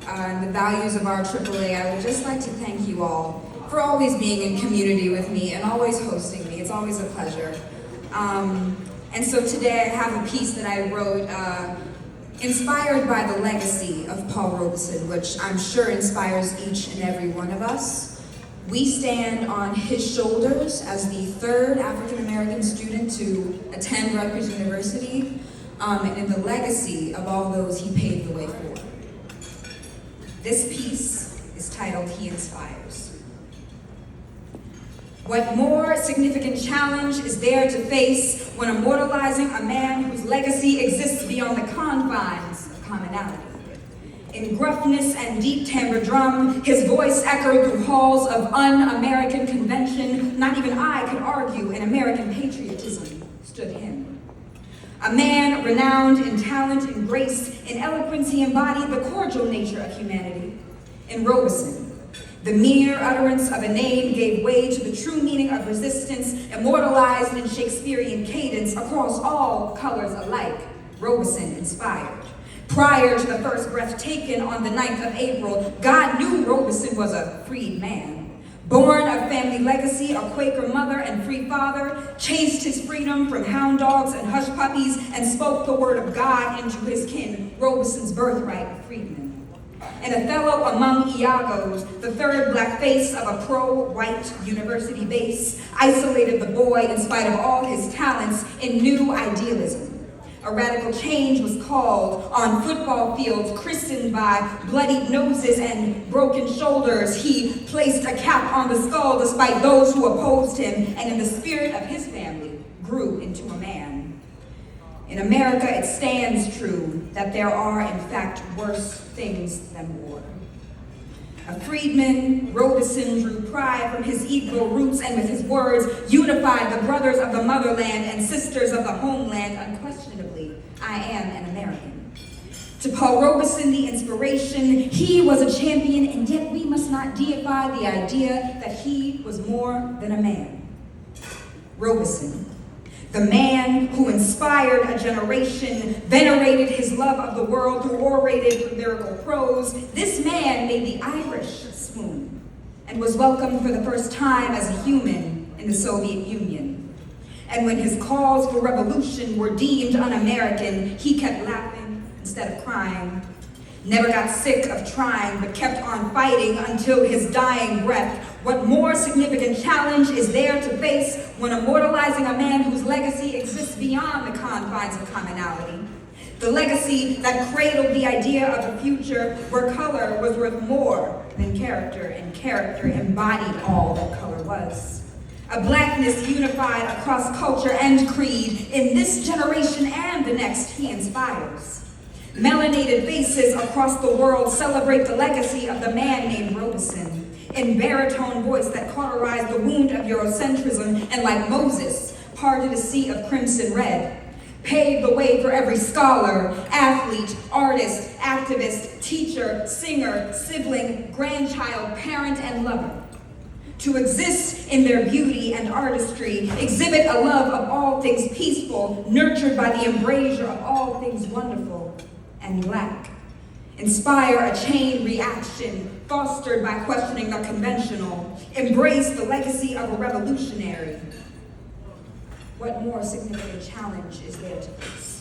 and the values of our RAAA, I would just like to thank you all for always being in community with me and always hosting me. It's always a pleasure. And so today I have a piece that I wrote inspired by the legacy of Paul Robeson, which I'm sure inspires each and every one of us. We stand on his shoulders as the third African-American student to attend Rutgers University, and in the legacy of all those he paved the way for. This piece is titled, He Inspires. What more significant challenge is there to face when immortalizing a man whose legacy exists beyond the confines of commonality? In gruffness and deep timbre drum, his voice echoed through halls of un-American convention. Not even I could argue in American patriotism stood him. A man renowned in talent and grace, in eloquence he embodied the cordial nature of humanity. In Robeson, the mere utterance of a name gave way to the true meaning of resistance, immortalized in Shakespearean cadence across all colors alike. Robeson inspired. Prior to the first breath taken on the 9th of April, God knew Robeson was a freed man. Born of family legacy, a Quaker mother and free father, chased his freedom from hound dogs and hush puppies and spoke the word of God into his kin, Robeson's birthright of freedmen. And a fellow among Iagos, the third black face of a pro-white university base, isolated the boy in spite of all his talents in new idealism. A radical change was called on football fields, christened by bloodied noses and broken shoulders. He placed a cap on the skull despite those who opposed him, and in the spirit of his family, grew into a man. In America, it stands true that there are, in fact, worse things than war. A freedman, Robeson drew pride from his Igbo roots and with his words unified the brothers of the motherland and sisters of the homeland. Unquestionably, I am an American. To Paul Robeson, the inspiration, he was a champion, and yet we must not deify the idea that he was more than a man. Robeson, the man who inspired a generation, venerated his love of the world through orated lyrical prose, this man made the Irish swoon and was welcomed for the first time as a human in the Soviet Union. And when his calls for revolution were deemed un-American, he kept laughing instead of crying. Never got sick of trying, but kept on fighting until his dying breath. What more significant challenge is there to face when immortalizing a man whose legacy exists beyond the confines of commonality? The legacy that cradled the idea of a future where color was worth more than character, and character embodied all that color was. A blackness unified across culture and creed. In this generation and the next, he inspires. Melanated faces across the world celebrate the legacy of the man named Robeson. In baritone voice that cauterized the wound of Eurocentrism and, like Moses, parted a sea of crimson red, paved the way for every scholar, athlete, artist, activist, teacher, singer, sibling, grandchild, parent, and lover to exist in their beauty and artistry, exhibit a love of all things peaceful, nurtured by the embrasure of all things wonderful and black. Inspire a chain reaction fostered by questioning the conventional. Embrace the legacy of a revolutionary. What more significant challenge is there to face?